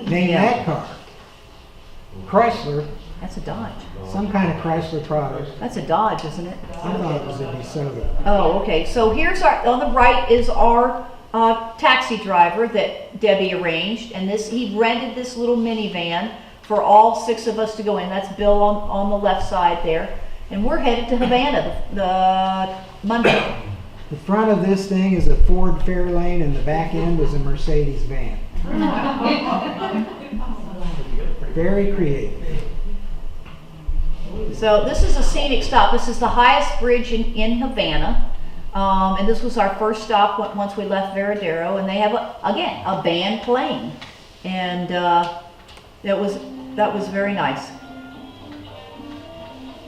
Name that car. Chrysler, That's a Dodge. some kind of Chrysler product. That's a Dodge, isn't it? I thought it was a DeSoto. Oh, okay. So here's our, on the right is our taxi driver that Debbie arranged. And he rented this little minivan for all 6 of us to go in. That's Bill on the left side there. And we're headed to Havana the Monday. The front of this thing is a Ford Fairlane and the back end is a Mercedes van. Very creative. So this is a scenic stop. This is the highest bridge in Havana. And this was our first stop once we left Veradero. And they have, again, a band playing. And that was very nice.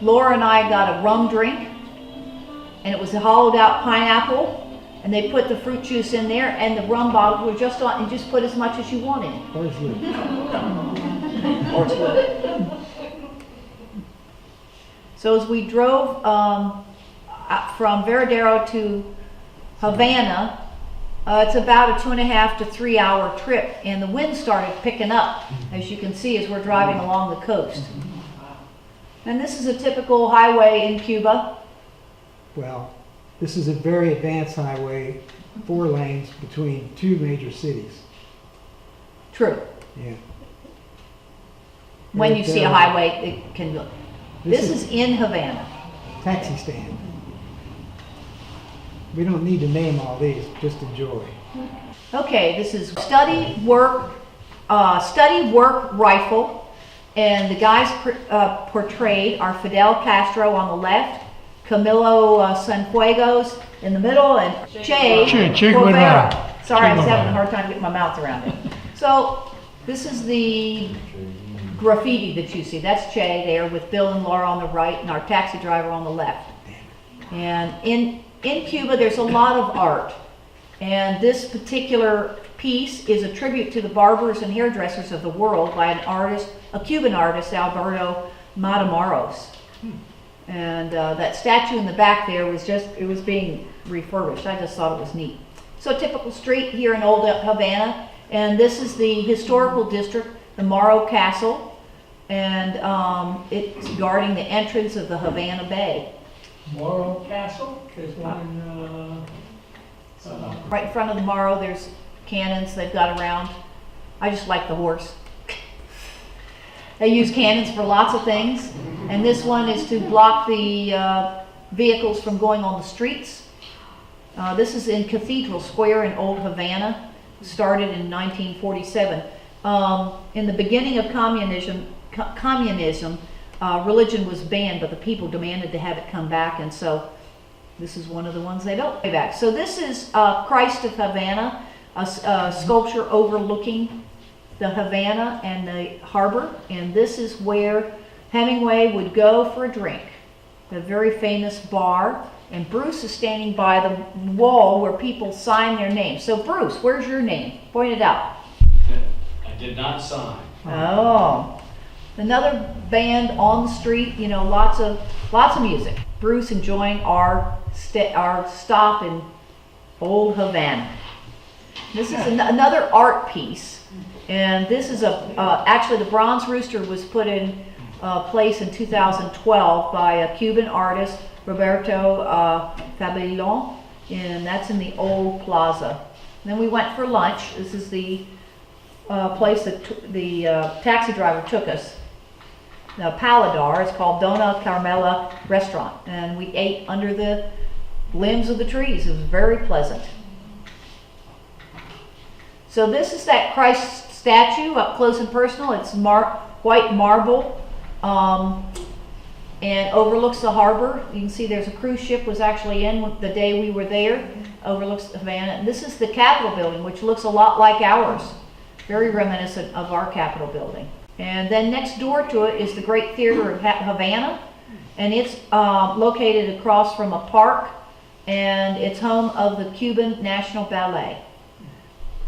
Laura and I got a rum drink. And it was a hollowed out pineapple. And they put the fruit juice in there. And the rum bottle were just on. And just put as much as you want in it. Or is it? Or two. So as we drove from Veradero to Havana, it's about a 2.5 to 3 hour trip, and the wind started picking up, as you can see as we're driving along the coast. And this is a typical highway in Cuba. Well, this is a very advanced highway, 4 lanes between 2 major cities. True. Yeah. When you see a highway, it can go. This is in Havana. Taxi stand. We don't need to name all these, just enjoy. Okay, this is study work rifle, and the guys portrayed are Fidel Castro on the left, Camilo Cienfuegos in the middle, and Che Guevara. Sorry, I was having a hard time getting my mouth around it. So this is the graffiti that you see. That's Che there with Bill and Laura on the right and our taxi driver on the left. And in Cuba there's a lot of art, and this particular piece is a tribute to the barbers and hairdressers of the world by an artist, a Cuban artist, Alberto Matamoros. And that statue in the back there was it was being refurbished. I just thought it was neat. So typical street here in old Havana, and this is the historical district, the Morro Castle, and it's guarding the entrance of the Havana Bay. Morro Castle, there's one Right in front of the Morro, there's cannons they've got around. I just like the horse. They use cannons for lots of things, and this one is to block the vehicles from going on the streets. This is in Cathedral Square in Old Havana, started in 1947. In the beginning of communism, religion was banned, but the people demanded to have it come back, and so this is one of the ones they don't pay back. So this is Christ of Havana, a sculpture overlooking the Havana and the harbor, and this is where Hemingway would go for a drink, the very famous bar, and Bruce is standing by the wall where people sign their names. So Bruce, where's your name? Point it out. I did not sign. Oh, another band on the street. You know, lots of music. Bruce enjoying our stop in Old Havana. This is another art piece, and this is actually the Bronze Rooster was put in place in 2012 by a Cuban artist, Roberto Fabelon, and that's in the old plaza. And then we went for lunch. This is the place that the taxi driver took us. Now, Paladar is called Dona Carmela Restaurant, and we ate under the limbs of the trees. It was very pleasant. So this is that Christ statue up close and personal. It's white marble and overlooks the harbor. You can see there's a cruise ship was actually in the day we were there. Overlooks Havana. And this is the Capitol building, which looks a lot like ours. Very reminiscent of our Capitol building. And then next door to it is the Great Theater of Havana, and it's located across from a park, and it's home of the Cuban National Ballet.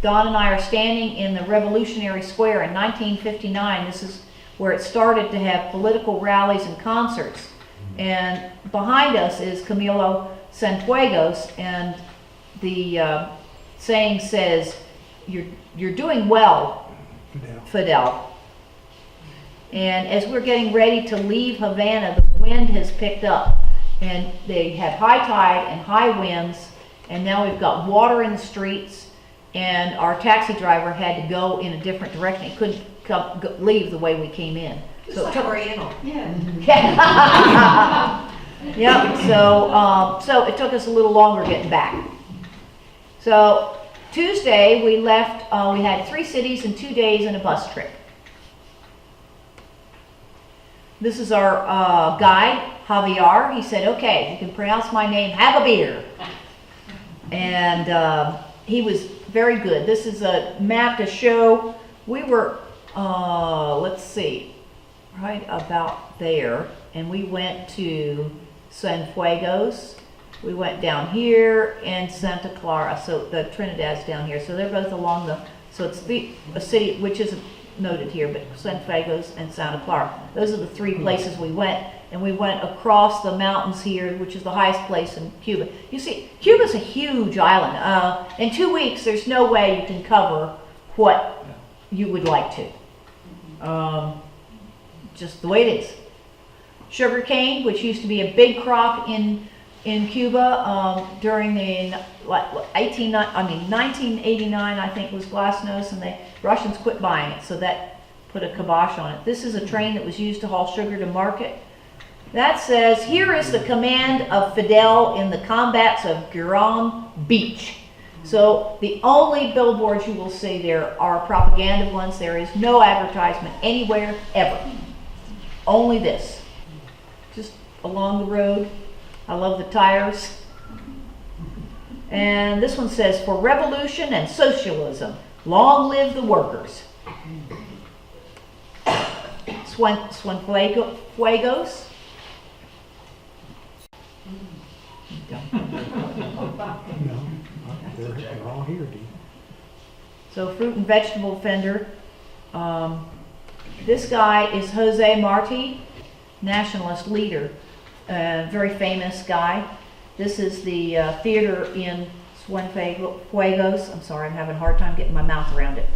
Don and I are standing in the Revolutionary Square in 1959. This is where it started to have political rallies and concerts. And behind us is Camilo Cienfuegos, and the saying says, you're doing well Fidel. And as we're getting ready to leave Havana, the wind has picked up. And they had high tide and high winds. And now we've got water in the streets. And our taxi driver had to go in a different direction. He couldn't leave the way we came in. So it took Oriental. Yeah. Yep. So it took us a little longer getting back. So Tuesday we left. We had 3 cities in 2 days and a bus trip. This is our guide, Javier. He said, "Okay, you can pronounce my name. Have a beer." And he was very good. This is a map to show we were. Let's see, right about there, and we went to Cienfuegos. We went down here and Santa Clara. So the Trinidad's down here. So they're both along the. So it's a city which isn't noted here, but Cienfuegos and Santa Clara. Those are the 3 places we went, and we went across the mountains here, which is the highest place in Cuba. You see, Cuba's a huge island. In 2 weeks, there's no way you can cover what you would like to. Just the way it is. Sugar cane, which used to be a big crop in Cuba during the 1989, I think, was glasnost, and the Russians quit buying it, so that put a kibosh on it. This is a train that was used to haul sugar to market. That says, "Here is the command of Fidel in the combats of Gueron Beach." So the only billboards you will see there are propaganda ones. There is no advertisement anywhere ever. Only this. Just along the road. I love the tires. And this one says, "For revolution and socialism, long live the workers." Cienfuegos. No, they're all here, Dee. So fruit and vegetable vendor. This guy is Jose Marti, nationalist leader, very famous guy. This is the theater in Cienfuegos. I'm sorry, I'm having a hard time getting my mouth around it.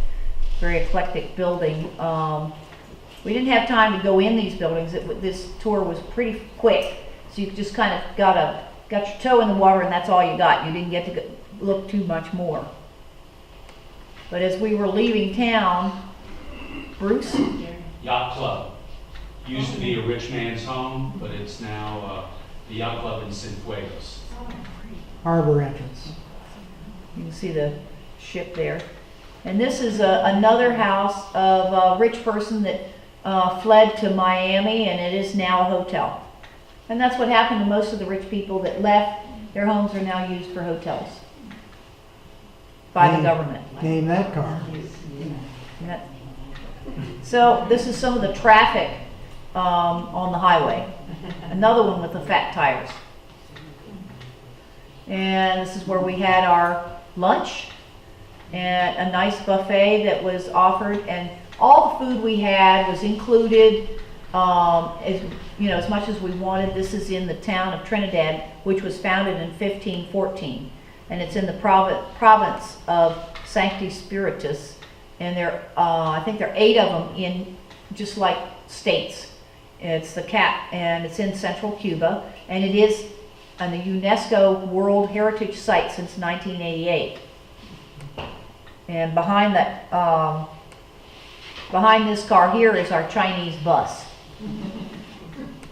Very eclectic building. We didn't have time to go in these buildings. This tour was pretty quick, so you just kind of got your toe in the water, and that's all you got. You didn't get to look too much more. But as we were leaving town, Bruce? Yacht Club. Used to be a rich man's home, but it's now the yacht club in Cienfuegos. Harbor entrance. You can see the ship there. And this is another house of a rich person that fled to Miami, and it is now a hotel. And that's what happened to most of the rich people that left. Their homes are now used for hotels by the government. Name that car. So this is some of the traffic on the highway. Another one with the fat tires. And this is where we had our lunch and a nice buffet that was offered, and all the food we had was included, as much as we wanted. This is in the town of Trinidad, which was founded in 1514, and it's in the province of Sancti Spiritus, and I think there are 8 of them in just like states. It's the cap, and it's in central Cuba, and it is on the UNESCO World Heritage Site since 1988. And behind that, behind this car here is our Chinese bus.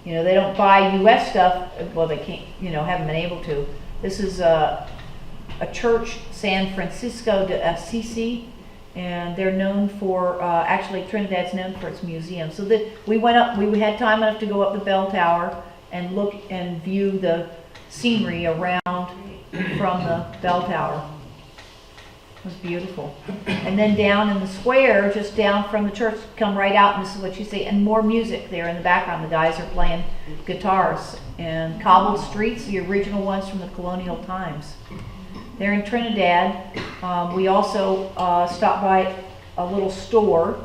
They don't buy U.S. stuff. Well, they can't, haven't been able to. This is a church, San Francisco de Assisi, and they're known for, actually Trinidad's known for its museum. So that we went up, we had time enough to go up the bell tower and look and view the scenery around from the bell tower. It was beautiful. And then down in the square, just down from the church, come right out, and this is what you see, and more music there in the background. The guys are playing guitars, and cobbled streets, the original ones from the colonial times. There in Trinidad, we also stopped by a little store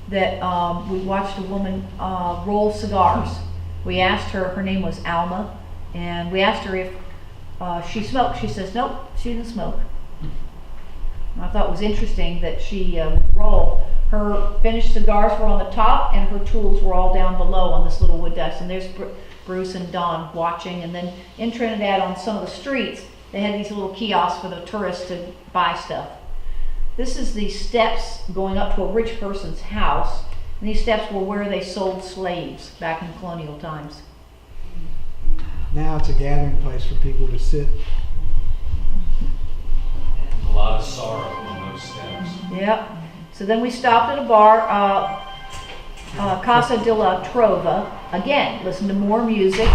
that we watched a woman roll cigars. We asked her name was Alma, and we asked her if she smoked. She says, nope, she didn't smoke. I thought it was interesting that she would roll. her finished cigars were on the top and her tools were all down below on this little wood desk. And there's Bruce and Don watching. And then in Trinidad on some of the streets, they had these little kiosks for the tourists to buy stuff. This is the steps going up to a rich person's house. And these steps were where they sold slaves back in colonial times. Now it's a gathering place for people to sit. A lot of sorrow on those steps. Yep. So then we stopped at a bar, Casa de la Trova. Again, listened to more music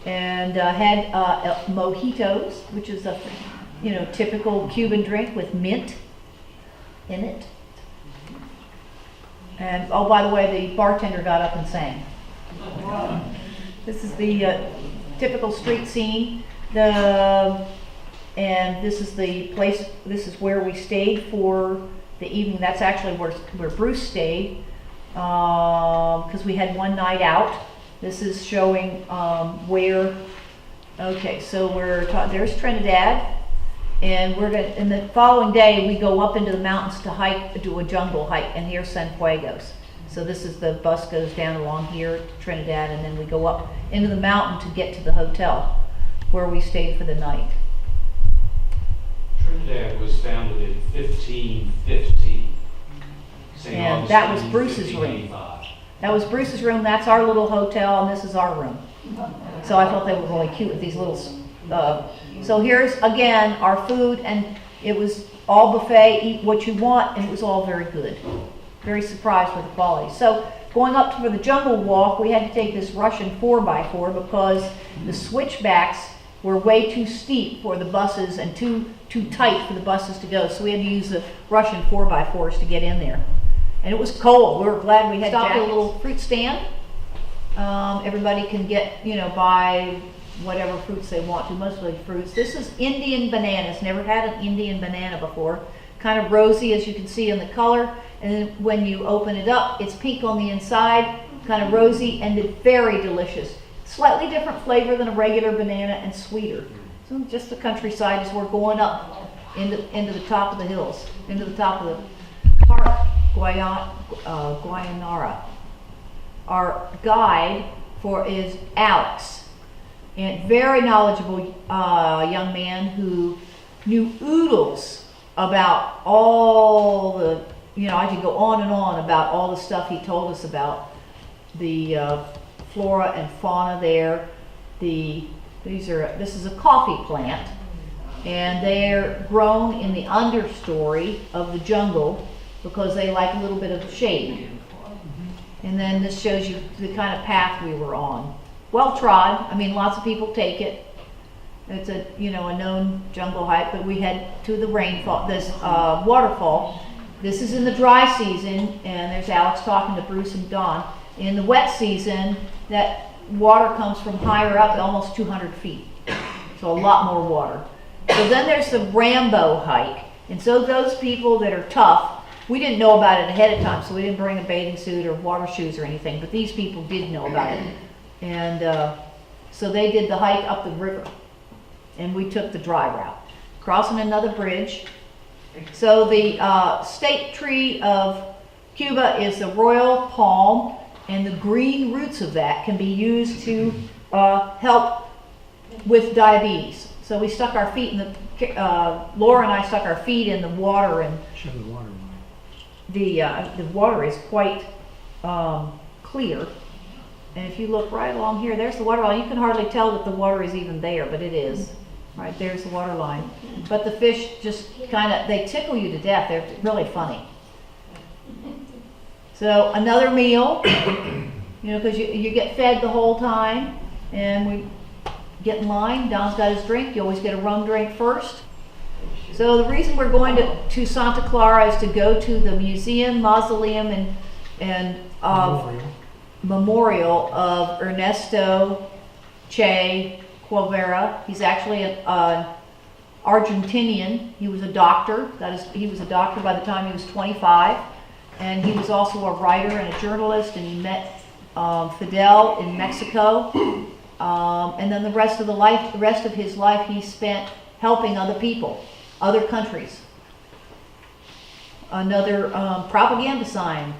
and had mojitos, which is a typical Cuban drink with mint in it. And oh, by the way, the bartender got up and sang. This is the typical street scene. And this is the place. This is where we stayed for the evening. That's actually where Bruce stayed because we had one night out. This is showing where. Okay, so there's Trinidad. And and the following day, we go up into the mountains to do a jungle hike, and here's Cienfuegos. So this is the bus goes down along here to Trinidad, and then we go up into the mountain to get to the hotel where we stayed for the night. Trinidad was founded in 1515. And that was Bruce's room. That was Bruce's room, that's our little hotel, and this is our room. So I thought they were really cute with these little so here's, again, our food, and it was all buffet, eat what you want, and it was all very good. Very surprised with the quality. So going up for the jungle walk, we had to take this Russian 4x4 because the switchbacks were way too steep for the buses and too tight for the buses to go. So we had to use the Russian 4x4s to get in there. And it was cold. We were glad we had stopped at a little fruit stand. Everybody can get, buy whatever fruits they want to, mostly fruits. This is Indian bananas. Never had an Indian banana before. Kind of rosy, as you can see in the color. And then when you open it up, it's pink on the inside, kind of rosy, and it's very delicious. Slightly different flavor than a regular banana and sweeter. So just the countryside as we're going up into the top of the hills, into the top of the Park Guayanara. Our guide is Alex. And very knowledgeable young man who knew oodles about all the, I could go on and on about all the stuff he told us about the flora and fauna there. This is a coffee plant, and they're grown in the understory of the jungle because they like a little bit of shade. And then this shows you the kind of path we were on. Well trod. Lots of people take it. It's a known jungle hike, but we head to the waterfall. This is in the dry season, and there's Alex talking to Bruce and Don. In the wet season, that water comes from higher up, almost 200 feet. So a lot more water. So then there's the Rambo hike. And so those people that are tough, we didn't know about it ahead of time, so we didn't bring a bathing suit or water shoes or anything, but these people did know about it. And so they did the hike up the river, and we took the dry route, crossing another bridge. So the state tree of Cuba is the royal palm, and the green roots of that can be used to help with diabetes. So we stuck our feet in Laura and I stuck our feet in the water, and Show the water line. The water is quite clear. And if you look right along here, there's the water line. You can hardly tell that the water is even there, but it is. Right there's the water line. But the fish just they tickle you to death. They're really funny. So another meal, because you get fed the whole time. And we get in line. Don's got his drink. You always get a rum drink first. So the reason we're going to Santa Clara is to go to the mausoleum and memorial of Ernesto Che Guevara. He's actually an Argentinian. He was a doctor. He was a doctor by the time he was 25, and he was also a writer and a journalist. And he met Fidel in Mexico, and then the rest of his life he spent helping other people, other countries. another propaganda sign.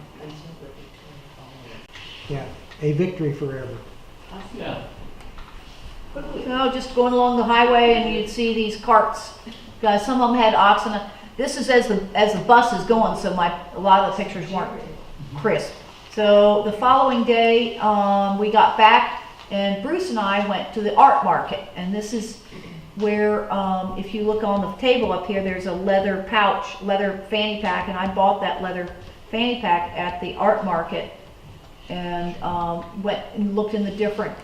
Yeah, a victory forever. Yeah. Just going along the highway and you'd see these carts. Guys, some of them had oxen. This is as the bus is going, so a lot of the pictures weren't crisp. So the following day, we got back and Bruce and I went to the art market. And this is where, if you look on the table up here, there's a leather pouch, leather fanny pack, and I bought that leather fanny pack at the art market and went and looked in the different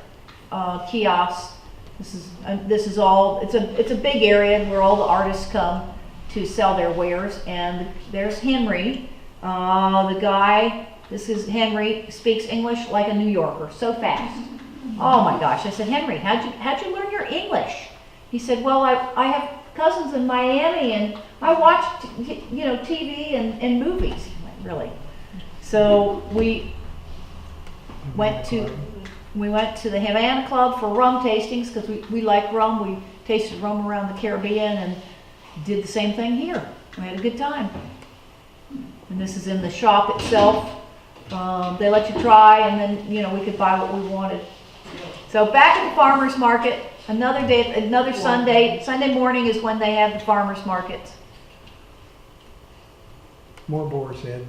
kiosks. This is all, it's a big area where all the artists come to sell their wares. And there's Henry, the guy. This is Henry, speaks English like a New Yorker, so fast. Oh my gosh! I said, Henry, how'd you learn your English? He said, well, I have cousins in Miami and I watch TV and movies. I went, really? So we went to the Havana Club for rum tastings because we like rum. We tasted rum around the Caribbean and did the same thing here. We had a good time. And this is in the shop itself. They let you try, and then we could buy what we wanted. So back at the farmers market, another day, another Sunday. Sunday morning is when they have the farmers markets. More boar's head.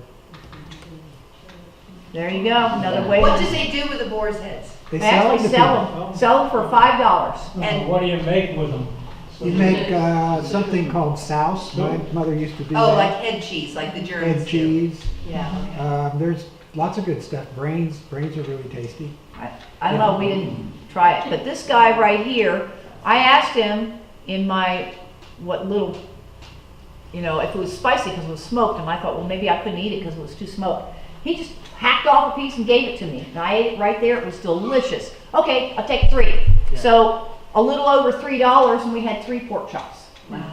There you go. Another way. What do they do with the boar's heads? They They actually them to sell them for $5. And what do you make with them? people. You make something called souse. My mother used to do Oh, that. like head cheese, like the Germans Head do. cheese. Yeah. There's lots of good stuff. Brains are really tasty. I don't know, we didn't try it, but this guy right here, I asked him in my, if it was spicy because it was smoked, and I thought, well, maybe I couldn't eat it because it was too smoked. He just hacked off a piece and gave it to me, and I ate it right there. It was delicious. Okay, I'll take 3. Yeah. So a little over $3, and we had 3 pork chops. Wow.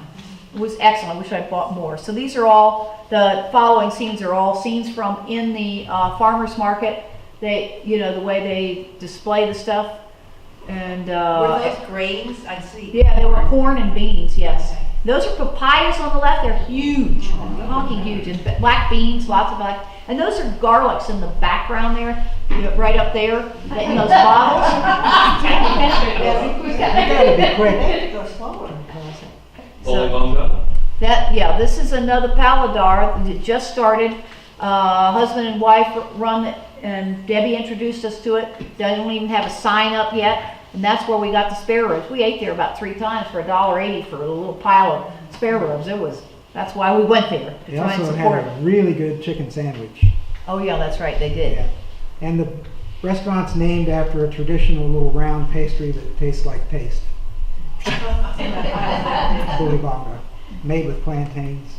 It was excellent. I wish I'd bought more. So these are all, the following scenes are all scenes from in the farmer's market. They, the way they display the stuff. And Were those grains? I see. yeah, they were corn and beans, yes. Those are papayas on the left. They're huge, honking huge. And black beans, lots of black. And those are garlics in the background there, right up there in those bottles. You gotta be quick. Bolibonga. This is another Paladar that just started. Husband and wife run it, and Debbie introduced us to it. They don't even have a sign up yet, and that's where we got the spare ribs. We ate there about 3 times for $1.80 for a little pile of spare ribs. That's why we went there, to They try and also support had it. a really good chicken sandwich. Oh yeah, that's right, they did. Yeah. And the restaurant's named after a traditional little round pastry that tastes like paste. Bolibonga, made with plantains.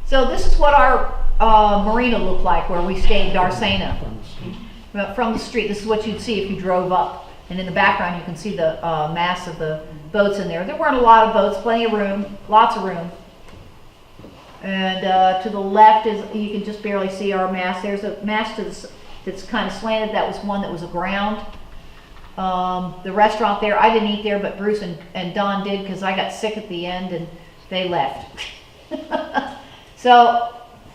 So this is what our marina looked like where we stayed, Darsena. From the street. From the street, this is what you'd see if you drove up. And in the background, you can see the mass of the boats in there. There weren't a lot of boats, plenty of room, lots of room. And to the left is, you can just barely see our mast. There's a mast that's kind of slanted. That was one that was aground. The restaurant there, I didn't eat there, but Bruce and Don did because I got sick at the end and they left. So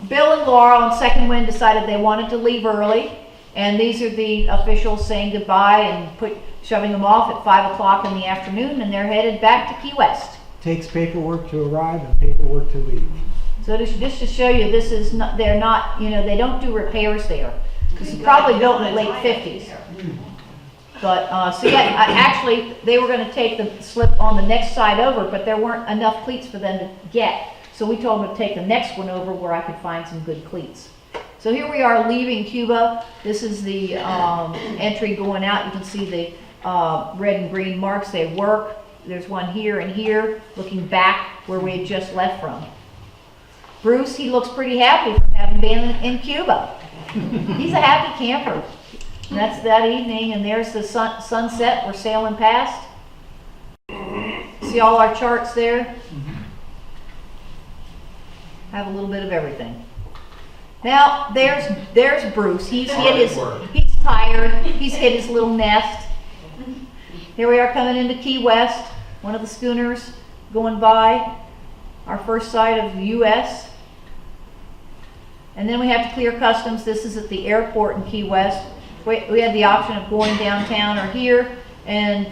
Bill and Laura on Second Wind decided they wanted to leave early. And these are the officials saying goodbye and shoving them off at 5 o'clock in the afternoon, and they're headed back to Key West. Takes paperwork to arrive and paperwork to leave. So just to show you, this is not, they're not, they don't do repairs there. This is probably built in the late 50s. But, actually, they were gonna take the slip on the next side over, but there weren't enough cleats for them to get. So we told them to take the next one over where I could find some good cleats. So here we are leaving Cuba. This is the entry going out. You can see the red and green marks. They work. There's one here and here, looking back where we had just left from. Bruce, he looks pretty happy from having been in Cuba. He's a happy camper. And that's that evening, and there's the sunset. We're sailing past. See all our charts there? Have a little bit of everything. Now, there's Bruce. He's tired. He's hit his little nest. Here we are coming into Key West. One of the schooners going by. Our first sight of the U.S. And then we have to clear customs. This is at the airport in Key West. We had the option of going downtown or here. And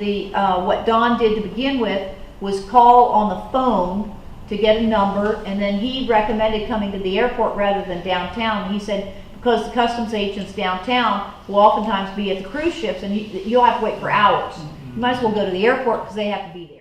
what Don did to begin with was call on the phone to get a number, and then he recommended coming to the airport rather than downtown. And he said, because the customs agents downtown will oftentimes be at the cruise ships, and you'll have to wait for hours. You might as well go to the airport because they have to be there.